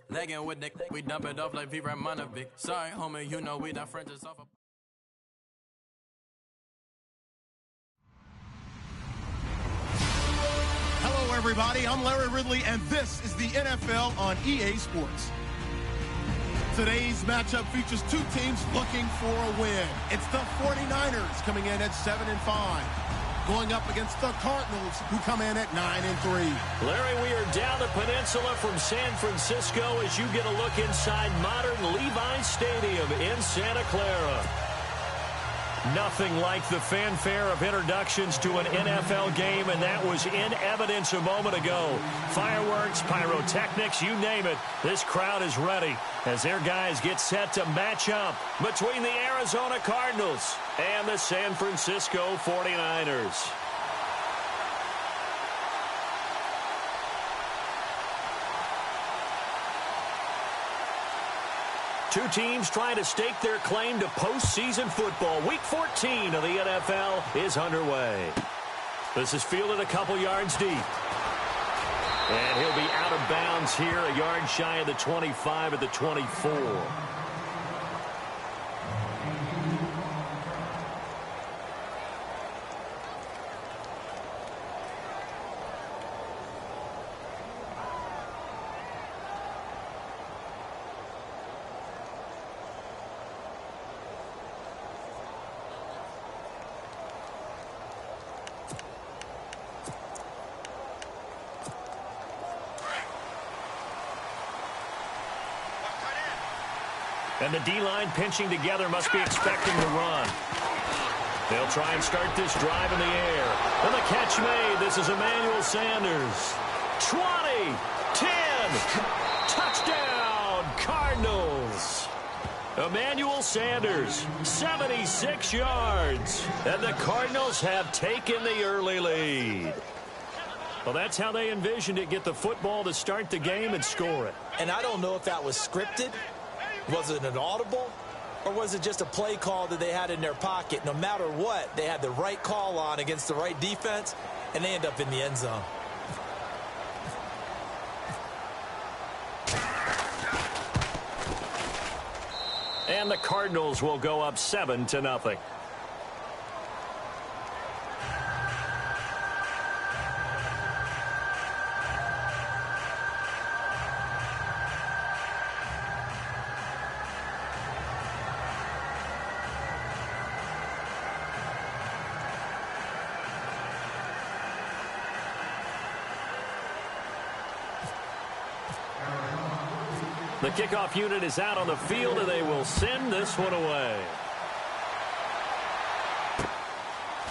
Legging with Nick, we dump it off like V. Ramanovic. Sorry, homie, you know we not friends, it's off. Hello, everybody. I'm Larry Ridley, and this is the NFL on EA Sports. Today's matchup features two teams looking for a win. It's the 49ers coming in at 7-5. Going up against the Cardinals, who come in at 9-3. Larry, we are down the peninsula from San Francisco as you get a look inside modern Levi Stadium in Santa Clara. Nothing like the fanfare of introductions to an NFL game, and that was in evidence a moment ago. Fireworks, pyrotechnics, you name it. This crowd is ready as their guys get set to match up between the Arizona Cardinals and the San Francisco 49ers. Two teams trying to stake their claim to postseason football. Week 14 of the NFL is underway. This is fielded a couple yards deep. And he'll be out of bounds here, a yard shy of the 25 at the 24. And the D-line pinching together must be expecting to run. They'll try and start this drive in the air. And the catch made. This is Emmanuel Sanders. 20, 10, touchdown, Cardinals. Emmanuel Sanders, 76 yards. And the Cardinals have taken the early lead. Well, that's how they envisioned it. Get the football to start the game and score it. And I don't know if that was scripted. Was it an audible, or was it just a play call that they had in their pocket? No matter what, they had the right call on against the right defense, and they end up in the end zone. And the Cardinals will go up 7-0. The kickoff unit is out on the field, and they will send this one away.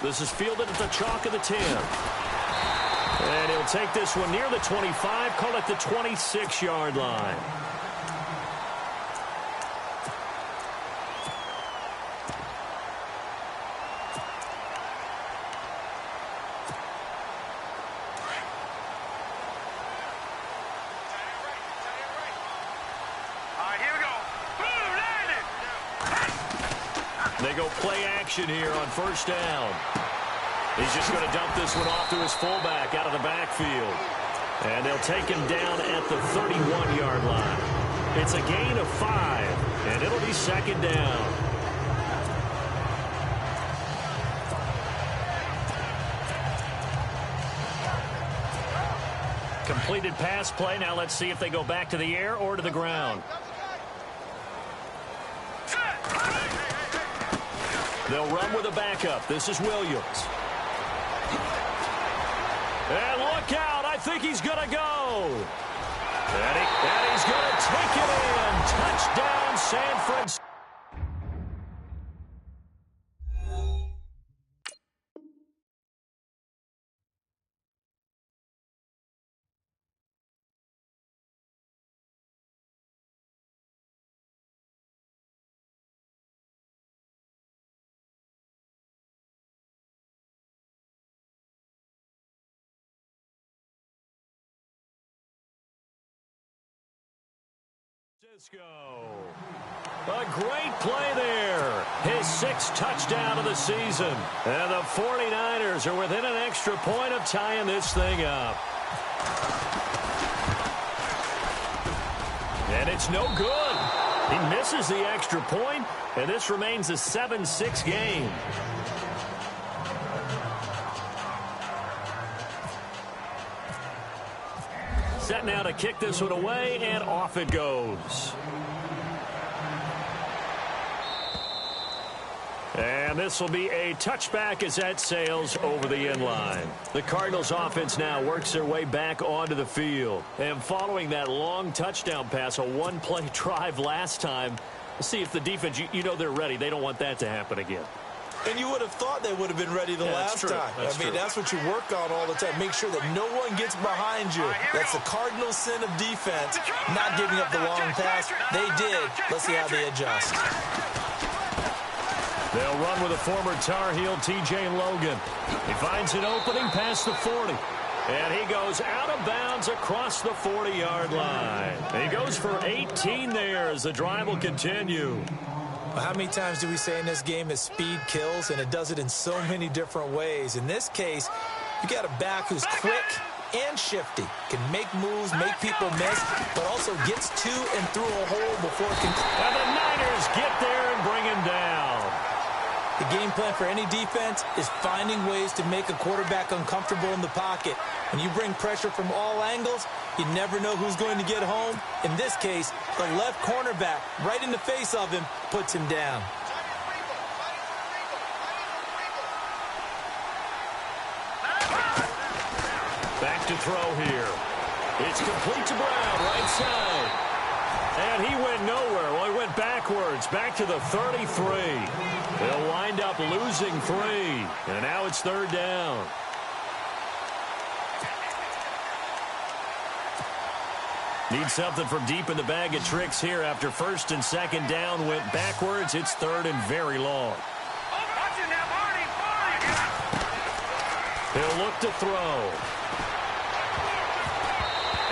This is fielded at the chalk of the 10. And he'll take this one near the 25, call it the 26-yard line. They go play action here on first down. He's just going to dump this one off to his fullback out of the backfield. And they'll take him down at the 31-yard line. It's a gain of 5, and it'll be second down. Completed pass play. Now let's see if they go back to the air or to the ground. They'll run with a backup. This is Williams. And look out. I think he's going to go. And he's going to take it in. Touchdown, San Francisco. A great play there. His 6th touchdown of the season. And the 49ers are within an extra point of tying this thing up. And it's no good. He misses the extra point, and this remains a 7-6 game. Set now to kick this one away, and off it goes. And this will be a touchback as that sails over the end line. The Cardinals offense now works their way back onto the field. And following that long touchdown pass, a one-play drive last time, let's see if the defense, you know they're ready. They don't want that to happen again. And you would have thought they would have been ready the last time. That's what you work on all the time. Make sure that no one gets behind you. That's the cardinal sin of defense, not giving up the long pass. They did. Let's see how they adjust. They'll run with a former Tar Heel, T.J. Logan. He finds an opening past the 40. And he goes out of bounds across the 40-yard line. He goes for 18 there as the drive will continue. Well, how many times do we say in this game that speed kills, and it does it in so many different ways? In this case, you got a back who's quick and shifty, can make moves, make people miss, but also gets to and through a hole before it can. And the Niners get there and bring him down. The game plan for any defense is finding ways to make a quarterback uncomfortable in the pocket. When you bring pressure from all angles, you never know who's going to get home. In this case, the left cornerback, right in the face of him, puts him down. Back to throw here. It's complete to Brown, right side. And he went nowhere. Well, he went backwards, back to the 33. They'll wind up losing 3. And now it's 3rd down. Need something from deep in the bag of tricks here after 1st and 2nd down went backwards. It's 3rd and very long. He'll look to throw.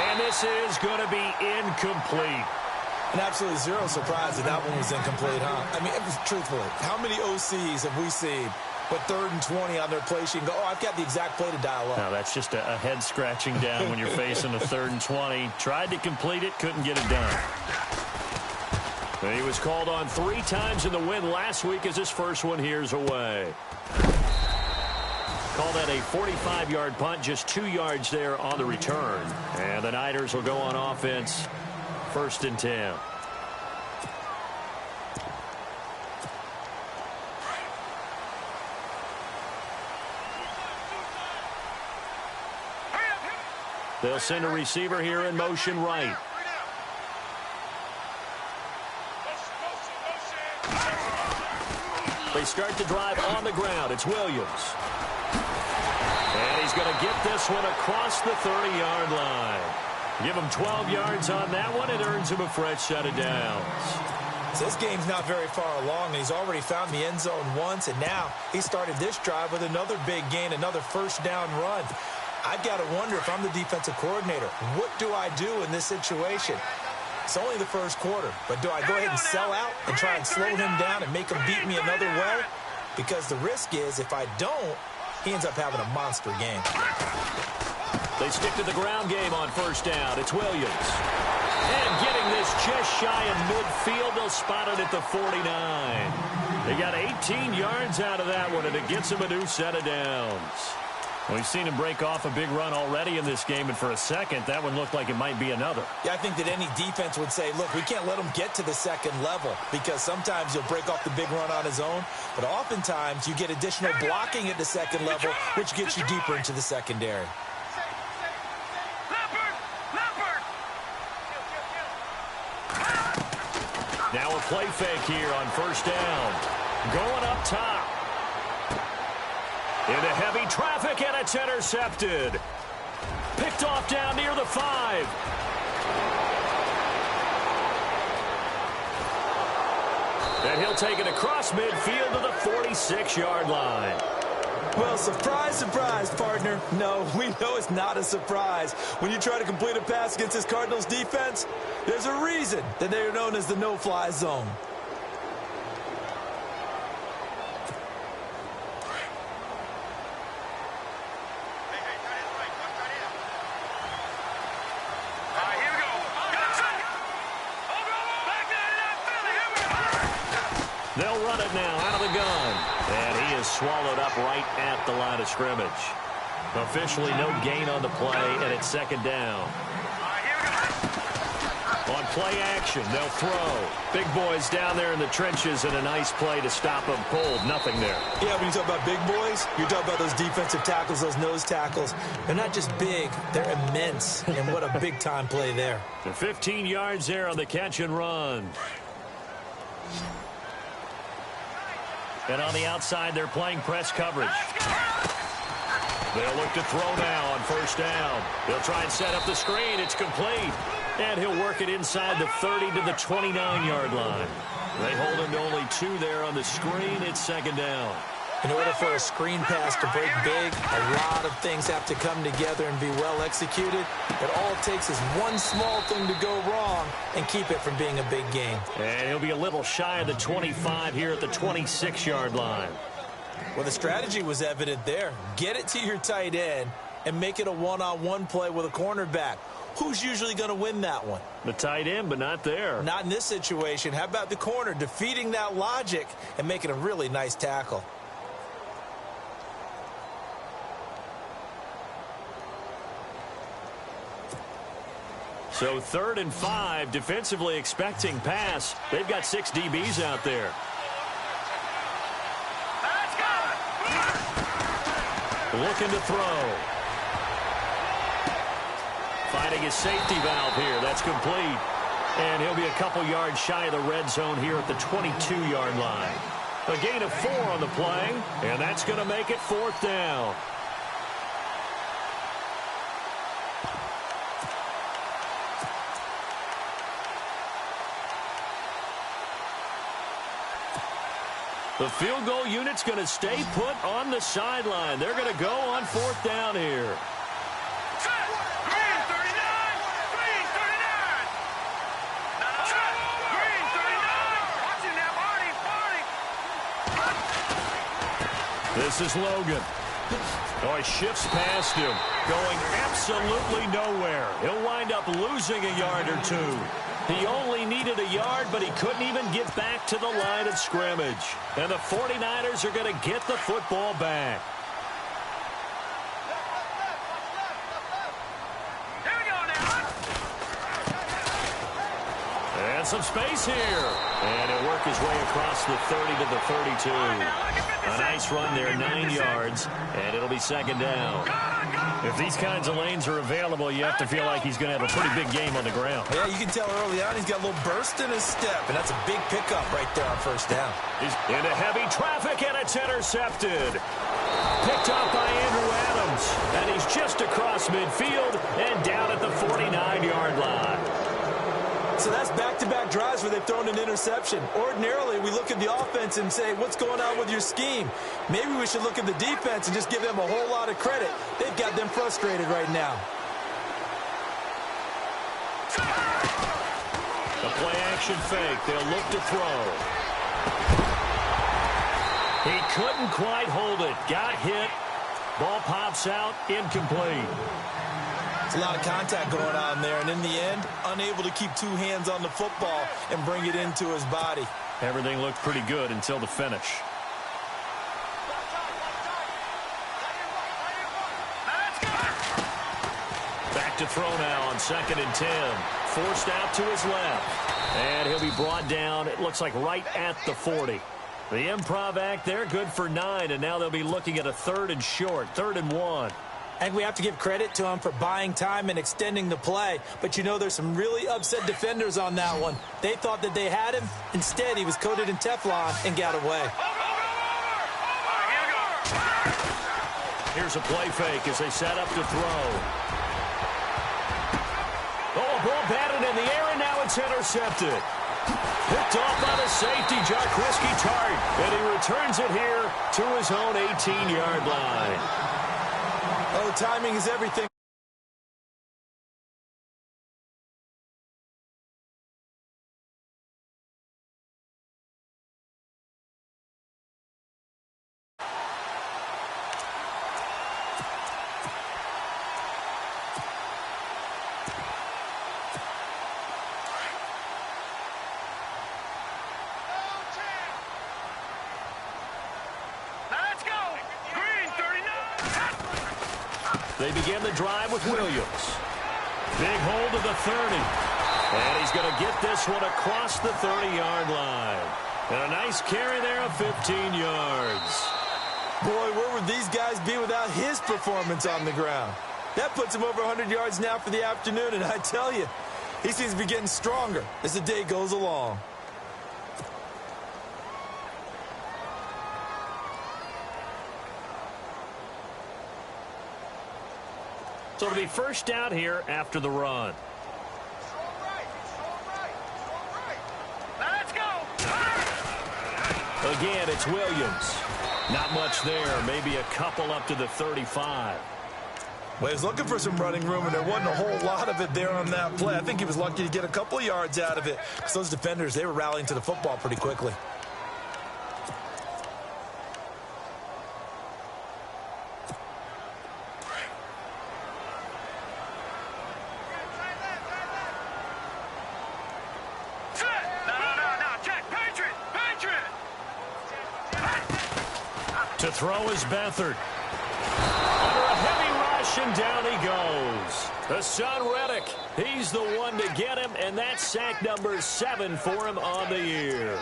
And this is going to be incomplete. And absolutely zero surprise that that one was incomplete, huh? I mean, truthfully, how many OCs have we seen with 3rd and 20 on their play sheet and go, oh, I've got the exact play to dial up? Now, that's just a head scratching down when you're facing a 3rd and 20. Tried to complete it, couldn't get it done. And he was called on 3 times in the win last week as his first one here's away. Call that a 45-yard punt, just 2 yards there on the return. And the Niners will go on offense, 1st and 10. They'll send a receiver here in motion right. They start the drive on the ground. It's Williams. And he's going to get this one across the 30-yard line. Give him 12 yards on that one. It earns him a fresh set of downs. So this game's not very far along. He's already found the end zone once, and now he started this drive with another big gain, another 1st down run. I've got to wonder if I'm the defensive coordinator, what do I do in this situation? It's only the 1st quarter, but do I go ahead and sell out and try and slow him down and make him beat me another way? Because the risk is if I don't, he ends up having a monster game. They stick to the ground game on 1st down. It's Williams. And getting this just shy of midfield, they'll spot it at the 49. They got 18 yards out of that one, and it gets him a new set of downs. Well, we've seen him break off a big run already in this game, and for a second, that one looked like it might be another. Yeah, I think that any defense would say, look, we can't let him get to the 2nd level because sometimes he'll break off the big run on his own, but oftentimes you get additional blocking at the 2nd level, which gets you deeper into the secondary. Now a play fake here on 1st down. Going up top. Into heavy traffic, and it's intercepted. Picked off down near the 5. And he'll take it across midfield to the 46-yard line. Well, surprise, surprise, partner. No, we know it's not a surprise. When you try to complete a pass against this Cardinals defense, There's a reason that they're known as the no-fly zone. They'll run it now out of the gun. And he is swallowed up right at the line of scrimmage. Officially no gain on the play, and it's second down. On play action, they'll throw. Big boys down there in the trenches, and a nice play to stop them cold. Nothing there. Yeah, when you talk about big boys, you're talking about those defensive tackles, those nose tackles. They're not just big, they're immense. And what a big-time play there. The 15 yards there on the catch and run. And on the outside, they're playing press coverage. They'll look to throw now on first down. They'll try and set up the screen. It's complete. And he'll work it inside the 30 to the 29-yard line. They hold him to only 2 there on the screen. It's second down. In order for a screen pass to break big, a lot of things have to come together and be well executed. It all takes is one small thing to go wrong and keep it from being a big game. And he'll be a little shy of the 25 here at the 26-yard line. Well, the strategy was evident there. Get it to your tight end and make it a one-on-one play with a cornerback. Who's usually going to win that one? The tight end, but not there. Not in this situation. How about the corner defeating that logic and making a really nice tackle? So 3rd and 5, defensively expecting pass. They've got 6 DBs out there. Looking to throw. Finding his safety valve here. That's complete. And he'll be a couple yards shy of the red zone here at the 22-yard line. A gain of 4 on the play, and that's going to make it 4th down. The field goal unit's going to stay put on the sideline. They're going to go on 4th down here. Green 39! Green 39! Green 39! Watching that party! This is Logan. Oh, he shifts past him, going absolutely nowhere. He'll wind up losing a yard or 2. He only needed a yard, but he couldn't even get back to the line of scrimmage. And the 49ers are going to get the football back. Here we go now! And some space here. And he'll work his way across the 30 to the 32. A nice run there, 9 yards, and it'll be second down. If these kinds of lanes are available, you have to feel like he's going to have a pretty big game on the ground. Yeah, you can tell early on he's got a little burst in his step, and that's a big pickup right there on first down. He's into heavy traffic, and it's intercepted. Picked up by Andrew Adams, and he's just across midfield and down at the 49-yard line. So that's back-to-back drives where they've thrown an interception. Ordinarily, we look at the offense and say, what's going on with your scheme? Maybe we should look at the defense and just give them a whole lot of credit. They've got them frustrated right now. The play-action fake. They'll look to throw. He couldn't quite hold it. Got hit. Ball pops out. Incomplete. It's a lot of contact going on there, and in the end, unable to keep 2 hands on the football and bring it into his body. Everything looked pretty good until the finish. Back to throw now on 2nd and 10. Forced out to his left. And he'll be brought down, it looks like right at the 40. The improv act there, good for 9, and now they'll be looking at a 3rd and short, 3rd and 1. I think we have to give credit to him for buying time and extending the play. But, you know, there's some really upset defenders on that one. They thought that they had him. Instead, he was coated in Teflon and got away. Here's a play fake as they set up to throw. Oh, a ball batted in the air, and now it's intercepted. Picked off by the safety, Jarquiski Tart. And he returns it here to his own 18-yard line. Oh, timing is everything. They begin the drive with Williams. Big hold of the 30. And he's going to get this one across the 30-yard line. And a nice carry there of 15 yards. Boy, where would these guys be without his performance on the ground? That puts him over 100 yards now for the afternoon, and I tell you, he seems to be getting stronger as the day goes along. So it'll be first down here after the run. Let's go. Again, it's Williams. Not much there, maybe a couple up to the 35. Well, he was looking for some running room, and there wasn't a whole lot of it there on that play. I think he was lucky to get a couple of yards out of it, because those defenders, they were rallying to the football pretty quickly. To throw is Beathard. Under a heavy rush, and down he goes. The son Reddick, he's the one to get him, and that's sack number 7 for him on the year.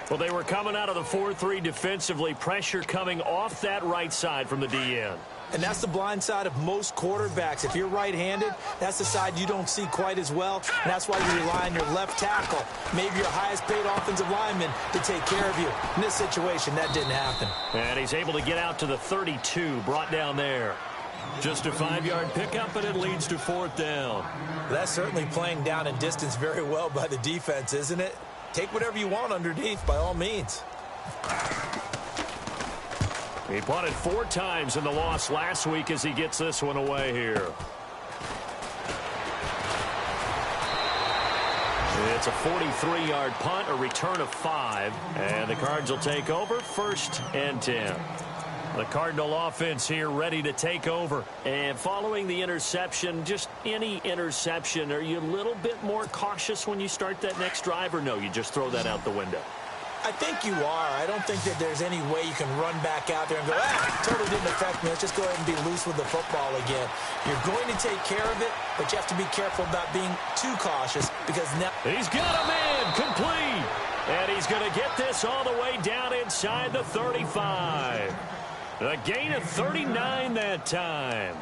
Well, they were coming out of the 4-3 defensively. Pressure coming off that right side from the DN. And that's the blind side of most quarterbacks. If you're right-handed, that's the side you don't see quite as well. And that's why you rely on your left tackle, maybe your highest-paid offensive lineman, to take care of you. In this situation, that didn't happen. And he's able to get out to the 32, brought down there. Just a 5-yard pickup, and it leads to 4th down. That's certainly playing down in distance very well by the defense, isn't it? Take whatever you want underneath, by all means. He punted 4 times in the loss last week as he gets this one away here. It's a 43-yard punt, a return of 5, and the Cards will take over 1st and 10. The Cardinal offense here ready to take over. And following the interception, just any interception, are you a little bit more cautious when you start that next drive, or no, you just throw that out the window? I think you are. I don't think that there's any way you can run back out there and go, totally didn't affect me. Let's just go ahead and be loose with the football again. You're going to take care of it, but you have to be careful about being too cautious, because now... He's got a man complete. And he's going to get this all the way down inside the 35. A gain of 39 that time.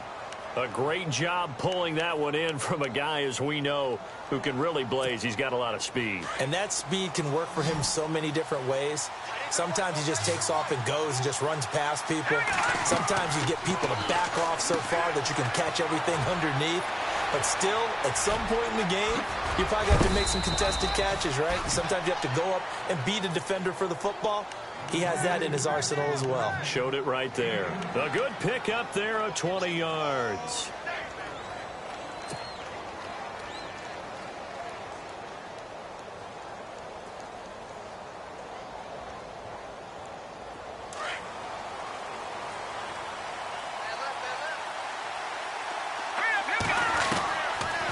A great job pulling that one in from a guy, as we know, who can really blaze. He's got a lot of speed. And that speed can work for him so many different ways. Sometimes he just takes off and goes and just runs past people. Sometimes you get people to back off so far that you can catch everything underneath. But still, at some point in the game, you probably have to make some contested catches, right? Sometimes you have to go up and beat a defender for the football. He has that in his arsenal as well. Showed it right there. A good pickup there of 20 yards.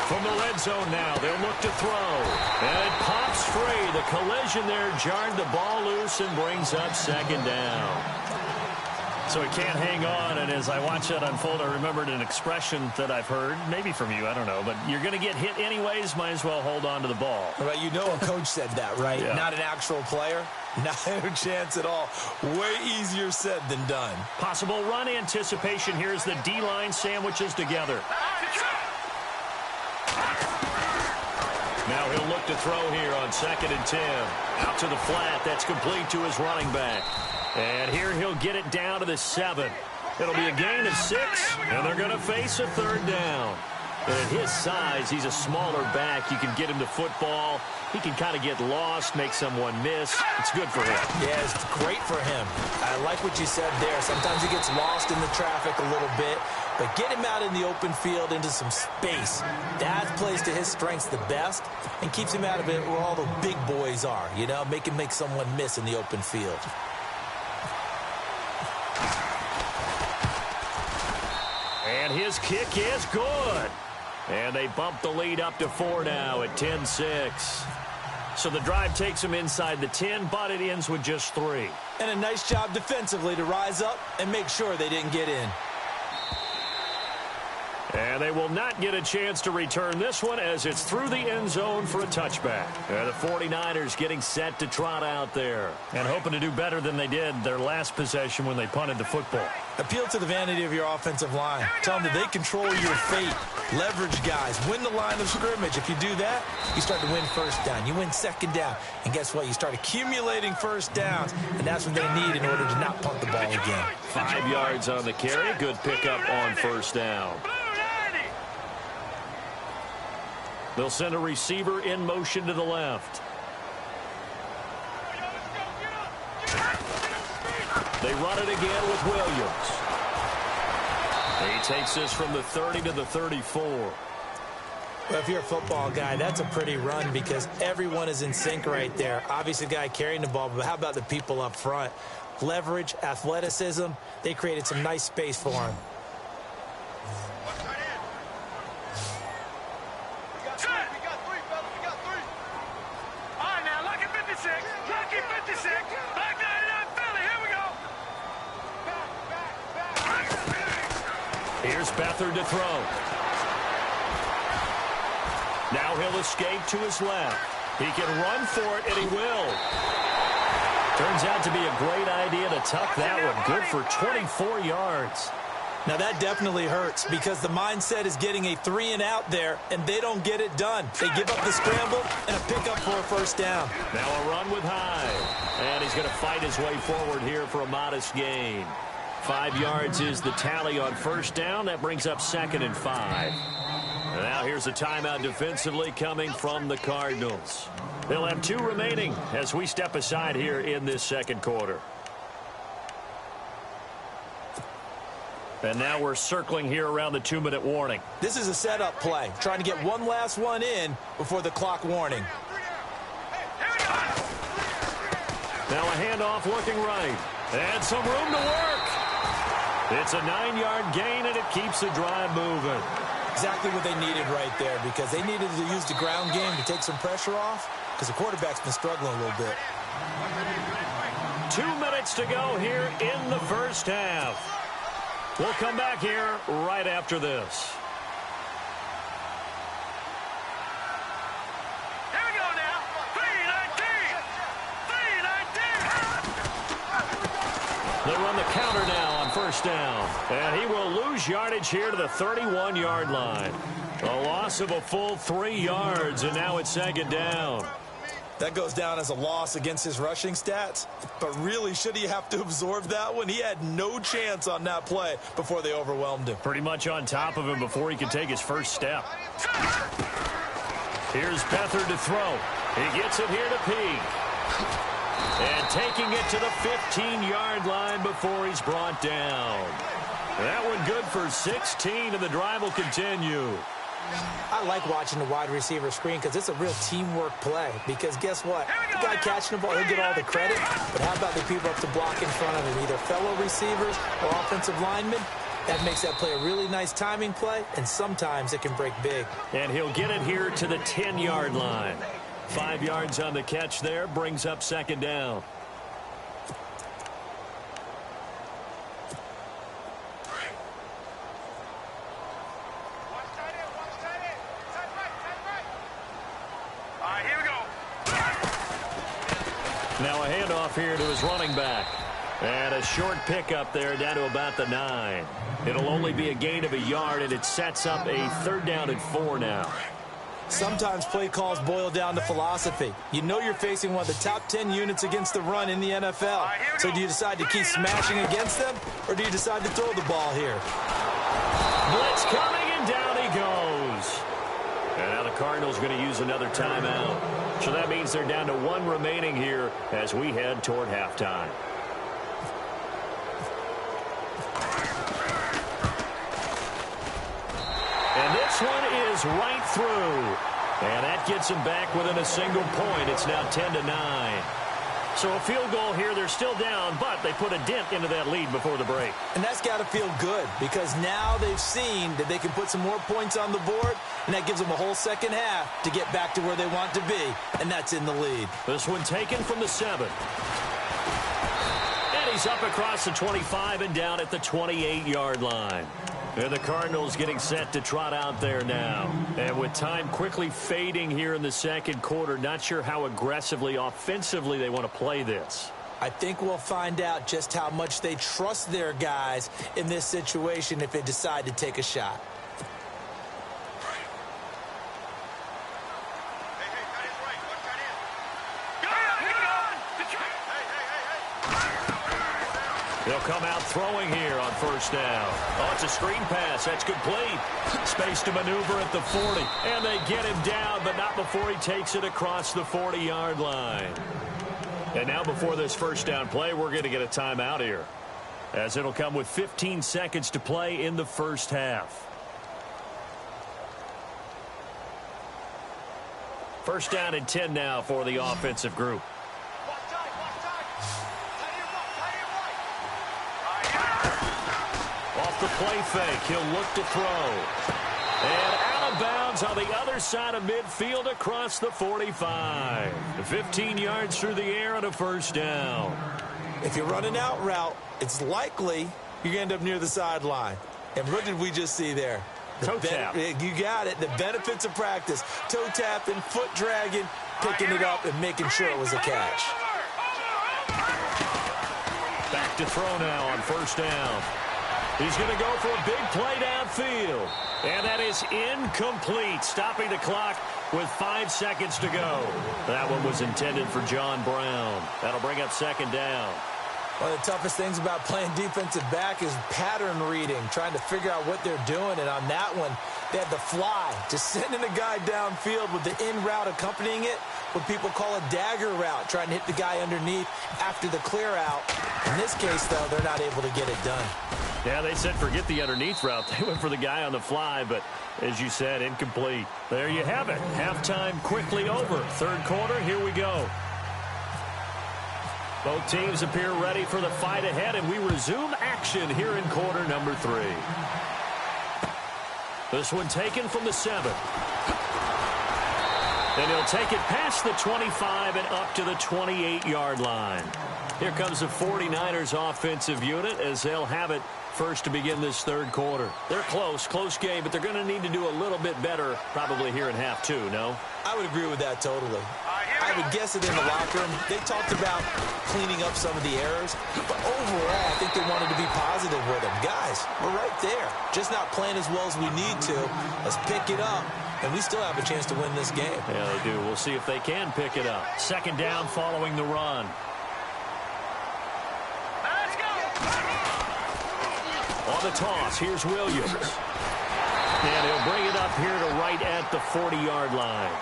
From the red zone now, they'll look to throw. And it pops free. The collision there jarred the ball loose and brings up 2nd down. So he can't hang on, and as I watch that unfold, I remembered an expression that I've heard, maybe from you, I don't know, but you're going to get hit anyways, might as well hold on to the ball. Right, you know a coach said that, right? Yeah. Not an actual player. Not a chance at all. Way easier said than done. Possible run anticipation. Here's the D-line sandwiches together. Now he'll look to throw here on 2nd and 10. Out to the flat. That's complete to his running back. And here he'll get it down to the 7. It'll be a gain of 6, and they're going to face a 3rd down. And at his size, he's a smaller back. You can get him to football. He can kind of get lost, make someone miss. It's good for him. Yeah, it's great for him. I like what you said there. Sometimes he gets lost in the traffic a little bit, but get him out in the open field into some space. That plays to his strengths the best and keeps him out of it where all the big boys are, you know, make him make someone miss in the open field. And his kick is good. And they bump the lead up to 4 now at 10-6. So the drive takes them inside the 10, but it ends with just 3. And a nice job defensively to rise up and make sure they didn't get in. And they will not get a chance to return this one as it's through the end zone for a touchback. And the 49ers getting set to trot out there. And hoping to do better than they did their last possession when they punted the football. Appeal to the vanity of your offensive line. Tell them that they control your fate. Leverage guys. Win the line of scrimmage. If you do that, you start to win first down. You win second down. And guess what? You start accumulating first downs. And that's what they need in order to not punt the ball again. 5 yards on the carry. Good pickup on first down. They'll send a receiver in motion to the left. They run it again with Williams. He takes this from the 30 to the 34. Well, if you're a football guy, that's a pretty run because everyone is in sync right there. Obviously, the guy carrying the ball, but how about the people up front? Leverage, athleticism, they created some nice space for him. Here's Beathard to throw. Now he'll escape to his left. He can run for it, and he will. Turns out to be a great idea to tuck that one. Good for 24 yards. Now that definitely hurts because the mindset is getting a 3-and-out there, and they don't get it done. They give up the scramble and a pickup for a first down. Now a run with Hyde. And he's going to fight his way forward here for a modest gain. 5 yards is the tally on first down. That brings up 2nd and 5. And now here's a timeout defensively coming from the Cardinals. They'll have 2 remaining as we step aside here in this second quarter. And now we're circling here around the 2-minute warning. This is a setup play, trying to get one last one in before the clock warning. Now a handoff looking right. And some room to work. It's a 9-yard gain, and it keeps the drive moving. Exactly what they needed right there because they needed to use the ground game to take some pressure off because the quarterback's been struggling a little bit. 2 minutes to go here in the first half. We'll come back here right after this. Here we go now. 3-19. They run the counter now on first down. And he will lose yardage here to the 31-yard line. A loss of a full 3 yards, and now it's 2nd down. That goes down as a loss against his rushing stats. But really, should he have to absorb that one? He had no chance on that play before they overwhelmed him. Pretty much on top of him before he could take his first step. Here's Beathard to throw. He gets it here to Peak. And taking it to the 15-yard line before he's brought down. That one good for 16, and the drive will continue. I like watching the wide receiver screen because it's a real teamwork play. Because guess what? The guy catching the ball, he'll get all the credit. But how about the people up to block in front of him, either fellow receivers or offensive linemen? That makes that play a really nice timing play, and sometimes it can break big. And he'll get it here to the 10-yard line. 5 yards on the catch there, brings up 2nd down. Now a handoff here to his running back. And a short pickup there down to about the 9. It'll only be a gain of a yard, and it sets up a 3rd down and 4 now. Sometimes play calls boil down to philosophy. You know you're facing one of the top 10 units against the run in the NFL. So do you decide to keep smashing against them, or do you decide to throw the ball here? Blitz coming, and down he goes. And now the Cardinals going to use another timeout. So that means they're down to 1 remaining here as we head toward halftime. And this one is right through. And that gets him back within a single point. It's now 10-9. So a field goal here. They're still down, but they put a dent into that lead before the break. And that's got to feel good because now they've seen that they can put some more points on the board, and that gives them a whole second half to get back to where they want to be, and that's in the lead. This one taken from the 7. And he's up across the 25 and down at the 28-yard line. And the Cardinals getting set to trot out there now. And with time quickly fading here in the second quarter, not sure how aggressively, offensively they want to play this. I think we'll find out just how much they trust their guys in this situation if they decide to take a shot. They'll come out throwing here on first down. Oh, it's a screen pass. That's complete. Space to maneuver at the 40. And they get him down, but not before he takes it across the 40-yard line. And now before this first down play, we're going to get a timeout here, as it'll come with 15 seconds to play in the first half. First down and 10 now for the offensive group. Off the play fake, he'll look to throw. And out of bounds on the other side of midfield across the 45. 15 yards through the air and a first down. If you run an out route, it's likely you're going to end up near the sideline. And what did we just see there? Toe tap. You got it. The benefits of practice. Toe tapping, foot dragging, picking it up, and making sure it was a catch. Back to throw now on first down. He's going to go for a big play downfield. And that is incomplete, stopping the clock with 5 seconds to go. That one was intended for John Brown. That'll bring up second down. One of the toughest things about playing defensive back is pattern reading, trying to figure out what they're doing. And on that one, they had the fly, just sending a guy downfield with the in route accompanying it, what people call a dagger route, trying to hit the guy underneath after the clear out. In this case, though, they're not able to get it done. Yeah, they said forget the underneath route. They went for the guy on the fly, but as you said, incomplete. There you have it. Halftime quickly over. Third quarter, here we go. Both teams appear ready for the fight ahead, and we resume action here in quarter number 3. This one taken from the 7. And he'll take it past the 25 and up to the 28-yard line. Here comes the 49ers offensive unit as they'll have it first to begin this third quarter. They're close game, but they're going to need to do a little bit better probably here in half 2, no? I would agree with that totally. I would guess that in the locker room, they talked about cleaning up some of the errors, but overall, I think they wanted to be positive with them. Guys, we're right there. Just not playing as well as we need to. Let's pick it up, and we still have a chance to win this game. Yeah, they do. We'll see if they can pick it up. Second down following the run. Let's go! On the toss, here's Williams. And he'll bring it up here to right at the 40-yard line.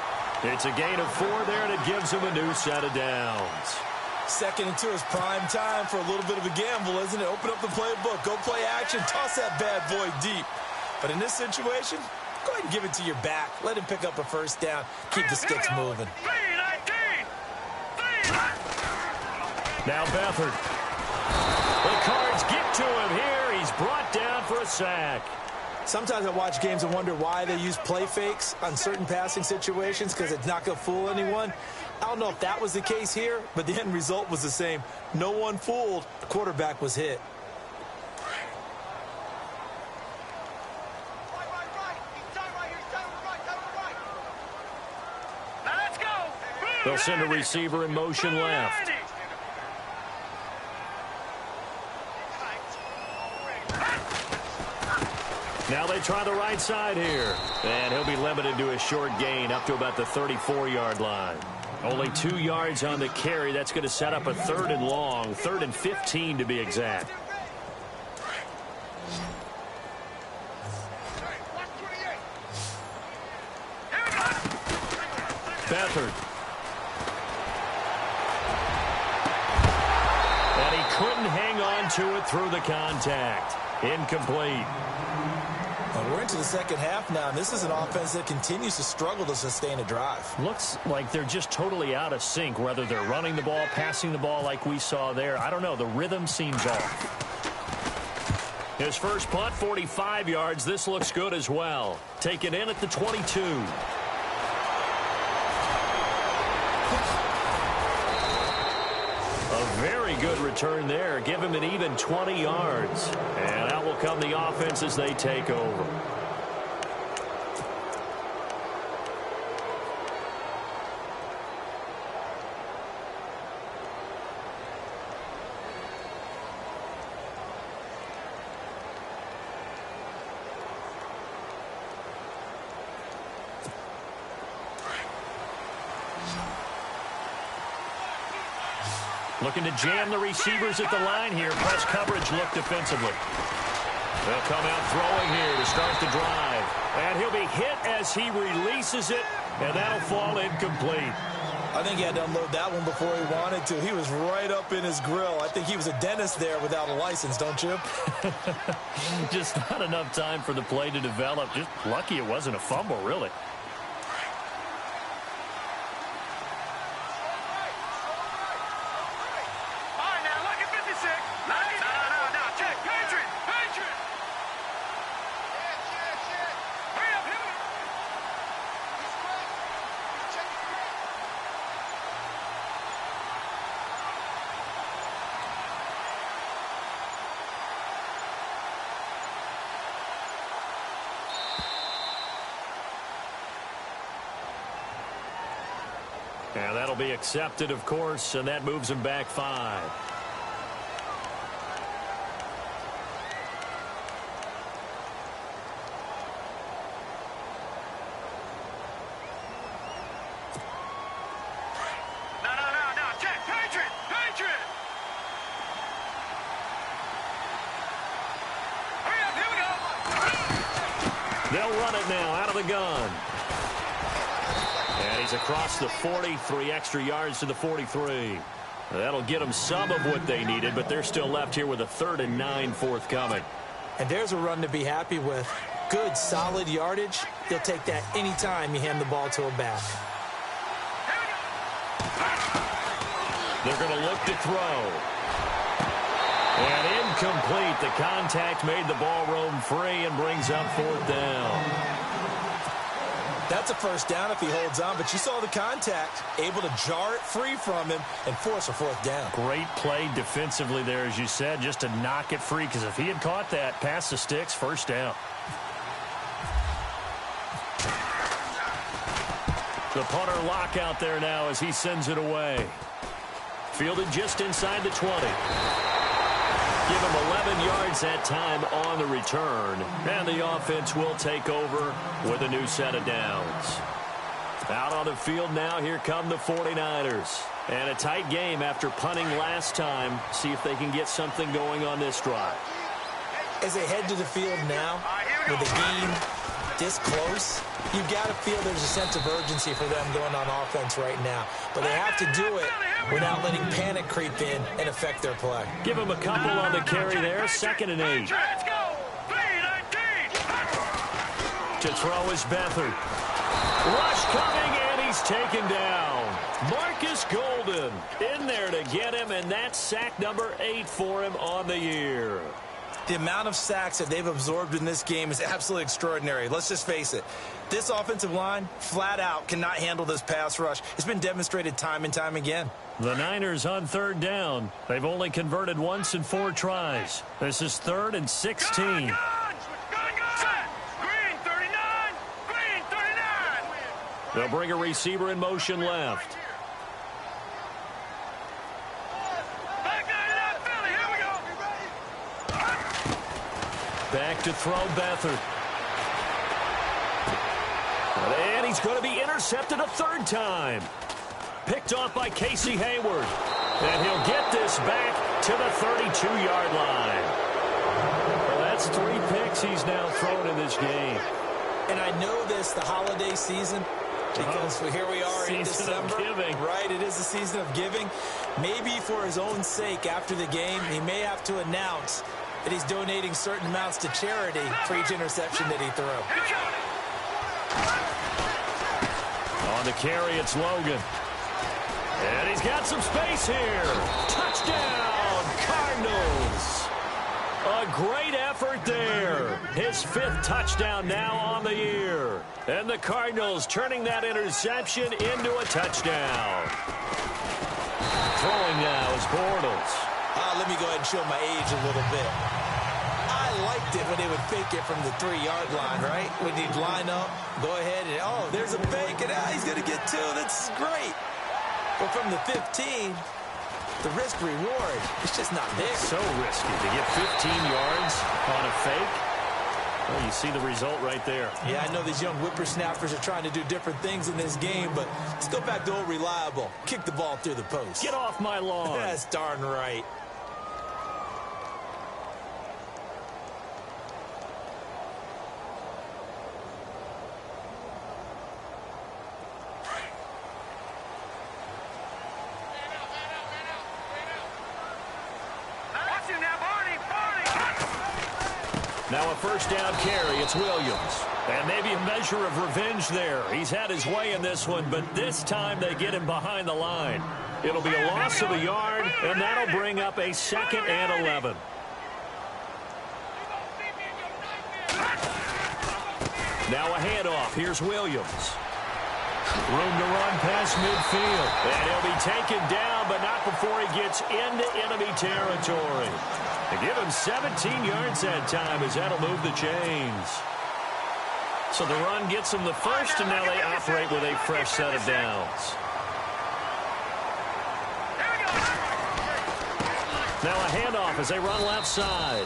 It's a gain of 4 there, and it gives him a new set of downs. Second and 2 is prime time for a little bit of a gamble, isn't it? Open up the playbook, go play action, toss that bad boy deep. But in this situation, go ahead and give it to your back. Let him pick up a first down. Keep the sticks moving. Now Beathard. The Cards get to him here. He's brought down for a sack. Sometimes I watch games and wonder why they use play fakes on certain passing situations, because it's not going to fool anyone. I don't know if that was the case here, but the end result was the same. No one fooled. The quarterback was hit. Let's go! They'll send a receiver in motion left. Now they try the right side here. And he'll be limited to a short gain up to about the 34-yard line. Only 2 yards on the carry. That's going to set up a 3rd and long, 3rd and 15 to be exact. Beathard. And he couldn't hang on to it through the contact. Incomplete. Well, we're into the second half now, and this is an offense that continues to struggle to sustain a drive. Looks like they're just totally out of sync, whether they're running the ball, passing the ball like we saw there. I don't know. The rhythm seems off. His first punt, 45 yards. This looks good as well. Taken in at the 22. A A very good return there. Give him an even 20 yards. And out will come the offense as they take over. Looking to jam the receivers at the line here. Press coverage look defensively. They'll come out throwing here to start the drive. And he'll be hit as he releases it, and that'll fall incomplete. I think he had to unload that one before he wanted to. He was right up in his grill. I think he was a dentist there without a license, don't you? Just not enough time for the play to develop. Just lucky it wasn't a fumble, really. And that'll be accepted, of course, and that moves him back 5. No. Check. Patriot. Hurry up. Here we go. They'll run it now out of the gun. And he's across the 40, 3 extra yards to the 43. That'll get them some of what they needed, but they're still left here with a 3rd and 9 forthcoming. And there's a run to be happy with. Good, solid yardage. He'll take that anytime you hand the ball to a back. They're going to look to throw. And incomplete. The contact made the ball roam free and brings up 4th down. That's a first down if he holds on, but you saw the contact, able to jar it free from him and force a 4th down. Great play defensively there, as you said, just to knock it free, because if he had caught that, past the sticks, 1st down. The punter lock out there now as he sends it away. Fielded just inside the 20. Give him 11 yards that time on the return. And the offense will take over with a new set of downs. Out on the field now, here come the 49ers. And a tight game after punting last time. See if they can get something going on this drive. As they head to the field now, with the game this close, you've got to feel there's a sense of urgency for them going on offense right now. But they have to do it without letting panic creep in and affect their play. Give him a couple on the carry there, 2nd and 8. Let's go. 3-19. To throw is Beathard. Rush coming, and he's taken down. Marcus Golden in there to get him, and that's sack number 8 for him on the year. The amount of sacks that they've absorbed in this game is absolutely extraordinary. Let's just face it. This offensive line, flat out, cannot handle this pass rush. It's been demonstrated time and time again. The Niners on 3rd down. They've only converted once in 4 tries. This is 3rd and 16. Green 39. Green 39. They'll bring a receiver in motion left. Back to throw Beathard. And he's going to be intercepted a 3rd time. Picked off by Casey Hayward. And he'll get this back to the 32-yard line. Well, that's 3 picks he's now thrown in this game. And I know this, the holiday season, because here we are in December. Right, it is the season of giving. Maybe for his own sake, after the game, he may have to announce that he's donating certain amounts to charity for each interception that he threw. On the carry, it's Logan. And he's got some space here. Touchdown, Cardinals. A great effort there. His 5th touchdown now on the year. And the Cardinals turning that interception into a touchdown. Throwing now is Bortles. Let me go ahead and show my age a little bit. I liked it when they would fake it from the 3-yard line, right? When you'd line up, go ahead, and there's a fake, and he's going to get 2. That's great. But from the 15, the risk-reward, it's just not there. So risky to get 15 yards on a fake. Well, you see the result right there. Yeah, I know these young whippersnappers are trying to do different things in this game, but let's go back to old reliable. Kick the ball through the post. Get off my lawn. That's darn right. Now a first down carry. It's Williams. And maybe a measure of revenge there. He's had his way in this one, but this time they get him behind the line. It'll be a loss of a yard, and that'll bring up a 2nd and 11. Now a handoff. Here's Williams. Room to run past midfield. And he'll be taken down, but not before he gets into enemy territory. They give him 17 yards that time as that'll move the chains. So the run gets them the first, and now they operate with a fresh set of downs. Now a handoff as they run left side.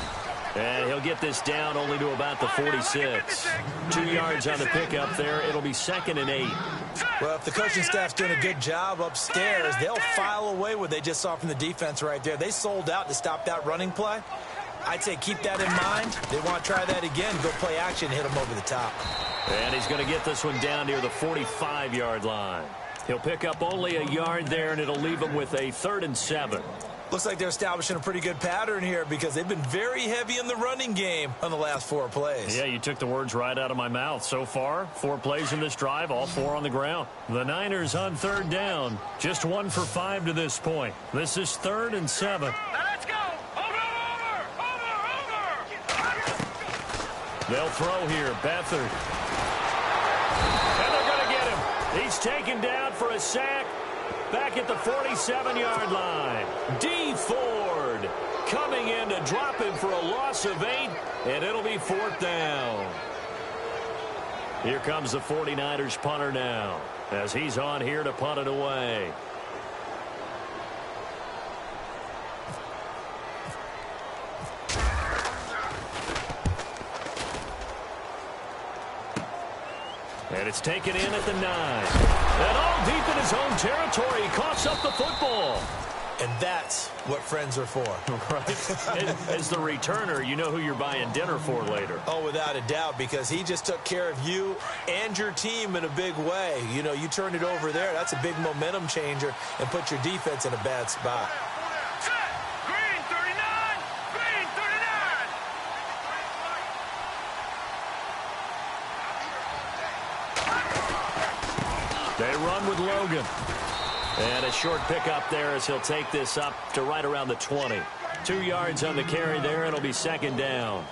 And he'll get this down only to about the 46. 2 yards on the pickup there. It'll be 2nd and 8. Well, if the coaching staff's doing a good job upstairs, they'll file away what they just saw from the defense right there. They sold out to stop that running play. I'd say keep that in mind. They want to try that again. Go play action, hit them over the top. And he's going to get this one down near the 45-yard line. He'll pick up only a yard there, and it'll leave him with a 3rd and 7. Looks like they're establishing a pretty good pattern here because they've been very heavy in the running game on the last 4 plays. Yeah, you took the words right out of my mouth. So far, 4 plays in this drive, all 4 on the ground. The Niners on 3rd down, just 1 for 5 to this point. This is 3rd and 7. Let's go! Over! They'll throw here, Beathard. And they're going to get him. He's taken down for a sack. Back at the 47-yard line. D. Ford coming in to drop him for a loss of 8, and it'll be 4th down. Here comes the 49ers punter now as he's on here to punt it away. And it's taken in at the 9. And all deep in his own territory. He coughs up the football. And that's what friends are for. Right. As the returner, you know who you're buying dinner for later. Oh, without a doubt, because he just took care of you and your team in a big way. You know, you turned it over there. That's a big momentum changer and put your defense in a bad spot. Green 39! Green 39! They run with Logan. And a short pickup there as he'll take this up to right around the 20. 2 yards on the carry there. It'll be 2nd down.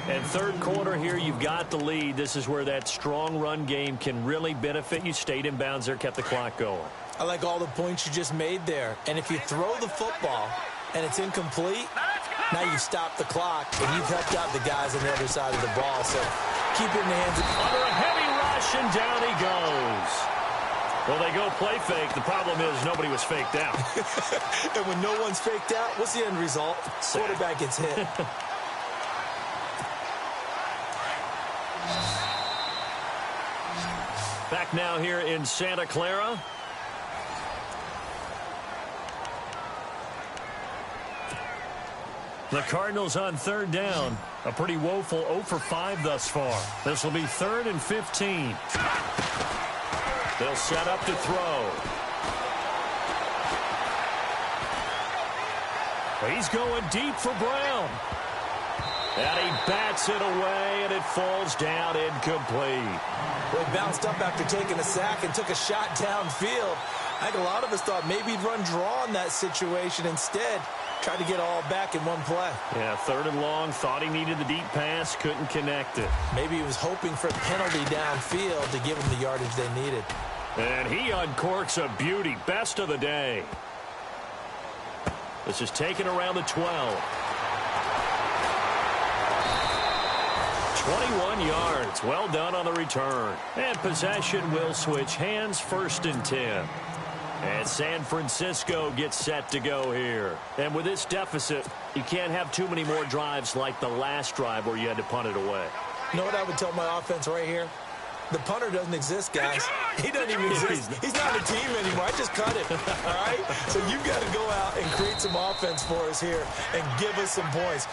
And 3rd quarter here, you've got the lead. This is where that strong run game can really benefit you. Stayed in bounds there, kept the clock going. I like all the points you just made there. And if you throw the football and it's incomplete, now you stop the clock and you've helped out the guys on the other side of the ball. So keep it in the hands of... Under a heavy rush, and down he goes. Well, they go play fake. The problem is nobody was faked out. And when no one's faked out, what's the end result? Quarterback gets hit. Back now here in Santa Clara. The Cardinals on 3rd down. A pretty woeful 0 for 5 thus far. This will be 3rd and 15. They'll set up to throw. He's going deep for Brown. And he bats it away, and it falls down incomplete. Well, he bounced up after taking a sack and took a shot downfield. I think a lot of us thought maybe he'd run draw in that situation. Instead, tried to get all back in one play. Yeah, 3rd and long. Thought he needed the deep pass. Couldn't connect it. Maybe he was hoping for a penalty downfield to give him the yardage they needed. And he uncorks a beauty. Best of the day. This is taken around the 12. 21 yards. Well done on the return. And possession will switch hands, 1st and 10. And San Francisco gets set to go here. And with this deficit, you can't have too many more drives like the last drive where you had to punt it away. You know what I would tell my offense right here? The punter doesn't exist, guys. He doesn't even exist. He's not a team anymore. I just cut him, all right? So you've got to go out and create some offense for us here and give us some points.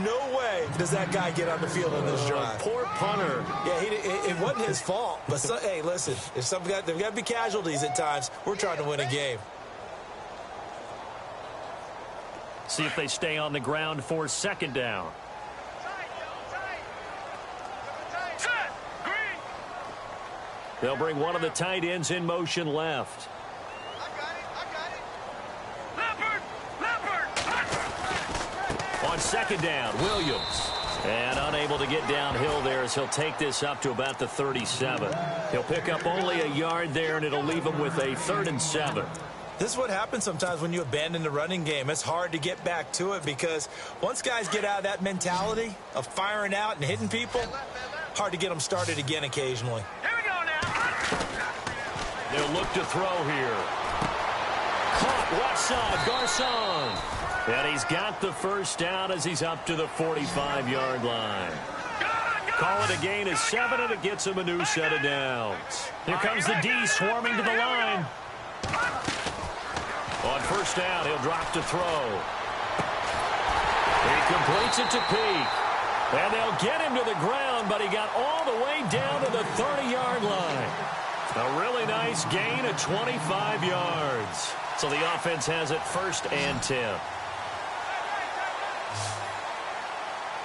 No way does that guy get on the field on this drive. Poor punter. Yeah, it wasn't his fault. But, hey, listen, if there's got to be casualties at times. We're trying to win a game. See if they stay on the ground for 2nd down. They'll bring one of the tight ends in motion left. I got it. Leopard. On 2nd down, Williams. And unable to get downhill there as he'll take this up to about the 37. He'll pick up only a yard there, and it'll leave him with a 3rd and 7. This is what happens sometimes when you abandon the running game. It's hard to get back to it because once guys get out of that mentality of firing out and hitting people, hard to get them started again occasionally. They'll look to throw here. Caught left side, Garcon. And he's got the 1st down as he's up to the 45-yard line. Call it a gain of 7, and it gets him a new set of downs. Here comes the D swarming to the line. On 1st down, he'll drop to throw. He completes it to Peak. And they'll get him to the ground, but he got all the way down to the 30-yard line. A really nice gain of 25 yards. So the offense has it 1st and 10.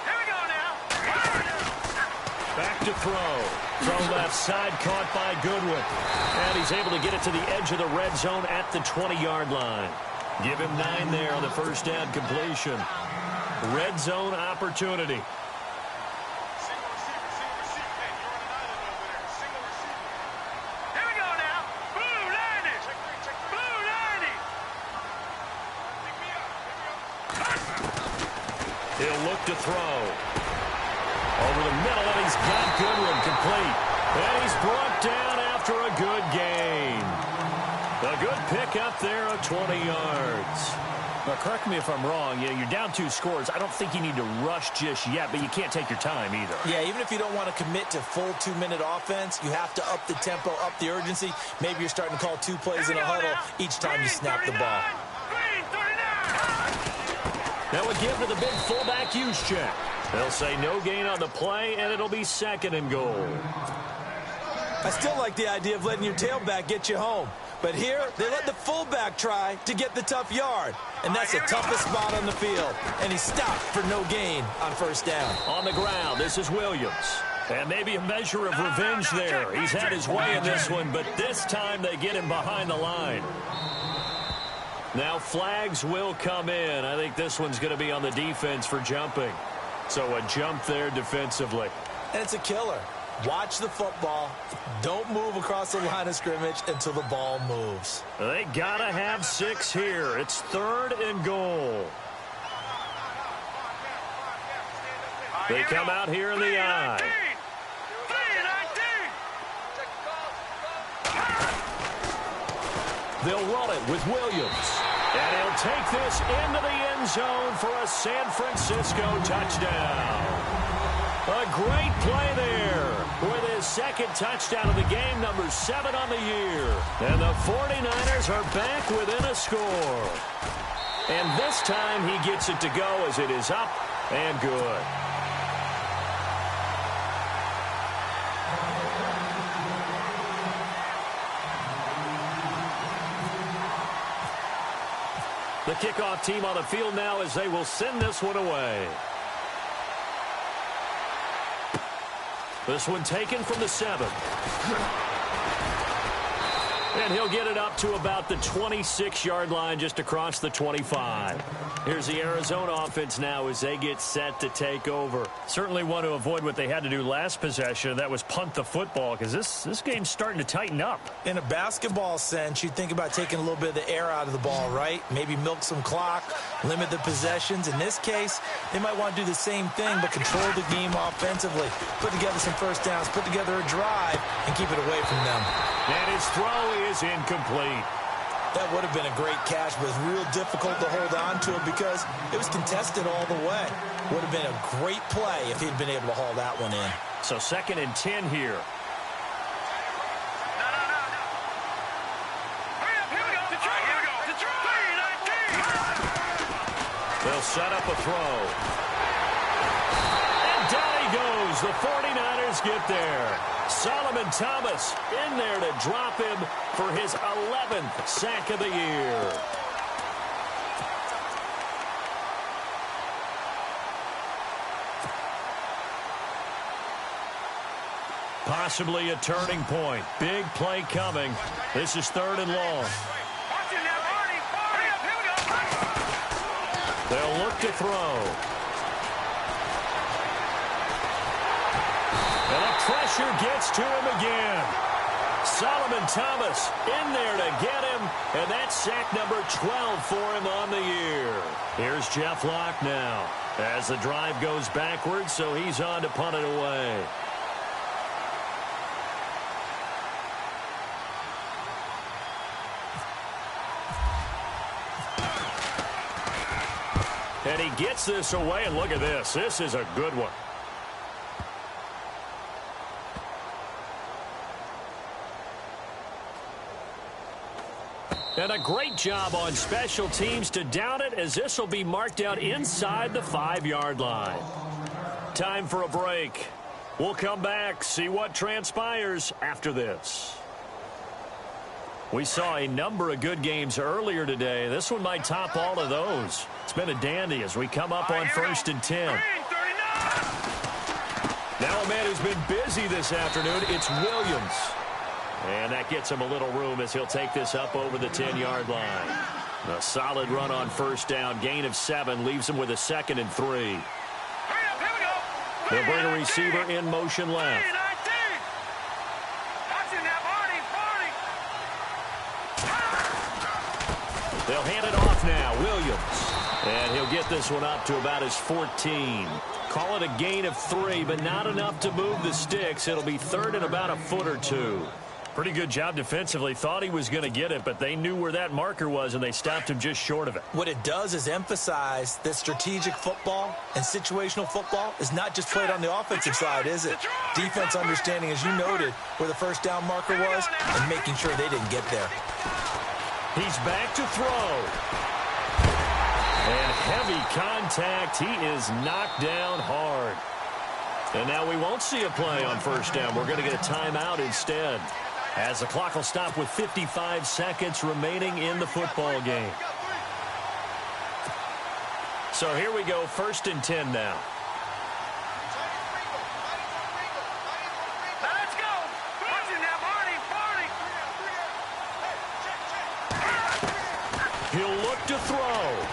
Here we go now. Back to throw. Throw left side, caught by Goodwin. And he's able to get it to the edge of the red zone at the 20-yard line. Give him 9 there on the 1st down completion. Red zone opportunity. He'll look to throw. Over the middle, and he's got Goodwin complete. And he's brought down after a good gain. A good pickup there of 20 yards. Now, correct me if I'm wrong. You're down 2 scores. I don't think you need to rush just yet, but you can't take your time either. Yeah, even if you don't want to commit to full 2-minute offense, you have to up the tempo, up the urgency. Maybe you're starting to call 2 plays in a huddle each time you snap the ball. That would give to the big fullback use check. They'll say no gain on the play, and it'll be 2nd and goal. I still like the idea of letting your tailback get you home. But here, they let the fullback try to get the tough yard. And that's the toughest spot on the field. And he stopped for no gain on 1st down. On the ground, this is Williams. And maybe a measure of revenge there. He's had his way in this one, but this time they get him behind the line. Now flags will come in. I think this one's going to be on the defense for jumping. So a jump there defensively. And it's a killer. Watch the football. Don't move across the line of scrimmage until the ball moves. They got to have 6 here. It's 3rd and goal. They come out here in the I. They'll run it with Williams. And he'll take this into the end zone for a San Francisco touchdown. A great play there with his 2nd touchdown of the game, number 7 on the year. And the 49ers are back within a score. And this time he gets it to go as it is up and good. The kickoff team on the field now as they will send this one away. This one taken from the 7. And he'll get it up to about the 26-yard line just across the 25. Here's the Arizona offense now as they get set to take over. Certainly want to avoid what they had to do last possession. That was punt the football because this game's starting to tighten up. In a basketball sense, you think about taking a little bit of the air out of the ball, right? Maybe milk some clock, limit the possessions. In this case, they might want to do the same thing but control the game offensively. Put together some first downs, put together a drive, and keep it away from them. And his throw is incomplete. That would have been a great catch, but it was real difficult to hold on to it because it was contested all the way. Would have been a great play if he'd been able to haul that one in. So 2nd and 10 here. They'll set up a throw. And down he goes. The 49ers get there. Solomon Thomas in there to drop him for his 11th sack of the year. Possibly a turning point. Big play coming. This is 3rd and long. They'll look to throw. And the pressure gets to him again. Solomon Thomas in there to get him, and that's sack number 12 for him on the year. Here's Jeff Locke now as the drive goes backwards, so he's on to punt it away. And he gets this away, and look at this. This is a good one. And a great job on special teams to down it, as this will be marked out inside the 5-yard line. Time for a break. We'll come back, see what transpires after this. We saw a number of good games earlier today. This one might top all of those. It's been a dandy as we come up on 1st and 10. Now a man who's been busy this afternoon, it's Williams. And that gets him a little room as he'll take this up over the 10-yard line. A solid run on 1st down. Gain of 7 leaves him with a 2nd and 3. They'll bring a receiver in motion left. They'll hand it off now. Williams. And he'll get this one up to about his 14. Call it a gain of 3, but not enough to move the sticks. It'll be 3rd and about a foot or 2. Pretty good job defensively. Thought he was going to get it, but they knew where that marker was, and they stopped him just short of it. What it does is emphasize that strategic football and situational football is not just played on the offensive side, is it? Defense understanding, as you noted, where the 1st down marker was and making sure they didn't get there. He's back to throw. And heavy contact. He is knocked down hard. And now we won't see a play on 1st down. We're going to get a timeout instead, as the clock will stop with 55 seconds remaining in the football game. So here we go, 1st and 10 now. Let's go. He'll look to throw.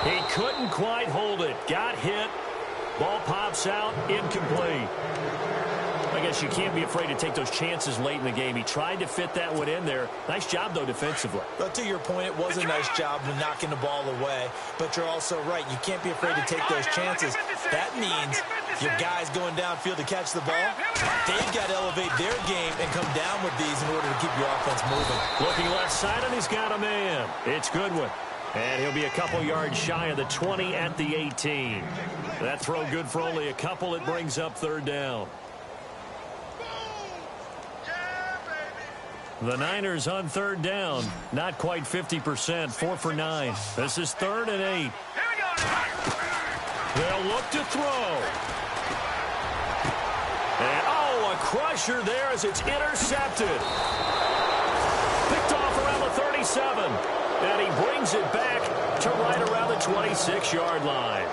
He couldn't quite hold it. Got hit. Ball pops out. Incomplete. I guess you can't be afraid to take those chances late in the game. He tried to fit that one in there. Nice job, though, defensively. Well, to your point, it was a nice job of knocking the ball away. But you're also right. You can't be afraid to take those chances. That means your guys going downfield to catch the ball, they've got to elevate their game and come down with these in order to keep your offense moving. Looking left side, and he's got a man. It's Goodwin. And he'll be a couple yards shy of the 20 at the 18. That throw good for only a couple. It brings up 3rd down. The Niners on 3rd down. Not quite 50%. 4 for 9. This is 3rd and 8. They'll look to throw. And, a crusher there as it's intercepted. Picked off around the 37. And he brings it back to right around the 26-yard line.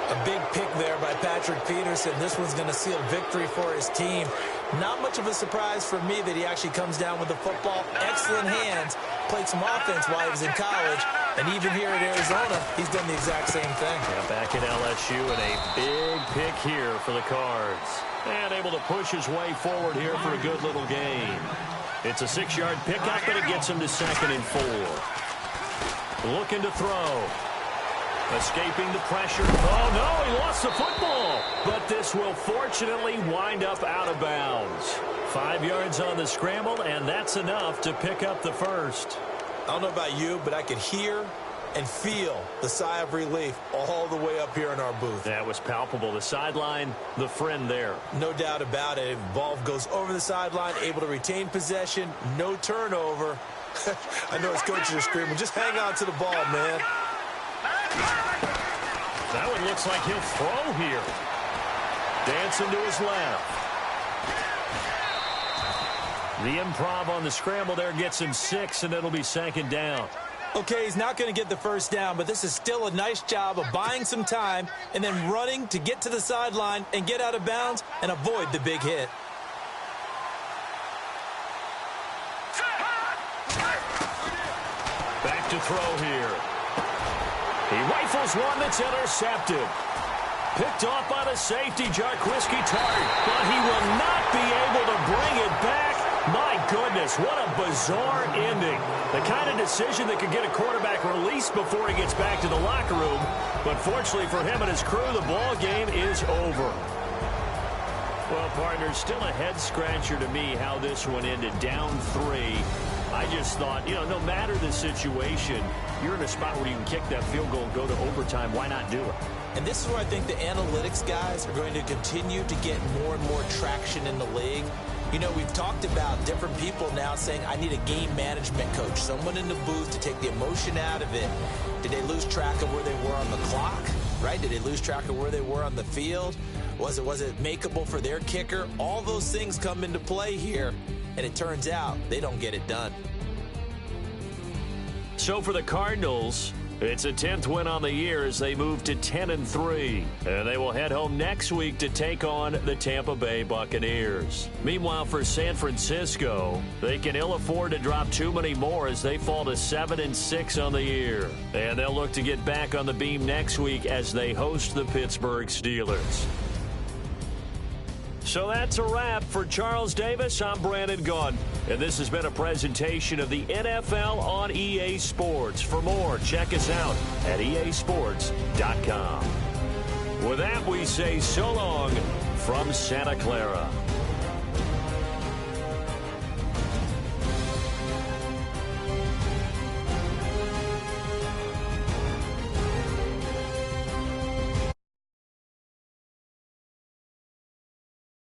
A big pick there by Patrick Peterson. This one's going to seal victory for his team. Not much of a surprise for me that he actually comes down with the football. Excellent hands. Played some offense while he was in college. And even here at Arizona, he's done the exact same thing. Yeah, back at LSU, and a big pick here for the Cards. And able to push his way forward here for a good little gain. It's a 6-yard pickup, and it gets him to 2nd and 4. Looking to throw. Escaping the pressure. Oh, no, he lost the football. But this will fortunately wind up out of bounds. 5 yards on the scramble, and that's enough to pick up the first. I don't know about you, but I could hear and feel the sigh of relief all the way up here in our booth. That was palpable. The sideline, the friend there. No doubt about it. Ball goes over the sideline, able to retain possession, no turnover. I know his coaches are screaming, just hang on to the ball, man. That one looks like he'll throw here. Dancing to his left. The improv on the scramble there gets him 6, and it'll be 2nd down. Okay, he's not going to get the first down, but this is still a nice job of buying some time and then running to get to the sideline and get out of bounds and avoid the big hit. Back to throw here. He rifles one that's intercepted. Picked off by the safety, Jarquiski Tart, but he will not be able to bring it back. My goodness, what a bizarre ending. The kind of decision that could get a quarterback released before he gets back to the locker room. But fortunately for him and his crew, the ball game is over. Well, partner, still a head-scratcher to me how this one ended. Down 3. I just thought, no matter the situation, you're in a spot where you can kick that field goal and go to overtime. Why not do it? And this is where I think the analytics guys are going to continue to get more and more traction in the league. We've talked about different people now saying, I need a game management coach, someone in the booth to take the emotion out of it. Did they lose track of where they were on the clock, right? Did they lose track of where they were on the field? Was it makeable for their kicker? All those things come into play here, and it turns out they don't get it done. So for the Cardinals, it's a 10th win on the year as they move to 10-3. And they will head home next week to take on the Tampa Bay Buccaneers. Meanwhile, for San Francisco, they can ill afford to drop too many more as they fall to 7-6 on the year. And they'll look to get back on the beam next week as they host the Pittsburgh Steelers. So that's a wrap. For Charles Davis, I'm Brandon Gaudin. And this has been a presentation of the NFL on EA Sports. For more, check us out at easports.com. With that, we say so long from Santa Clara.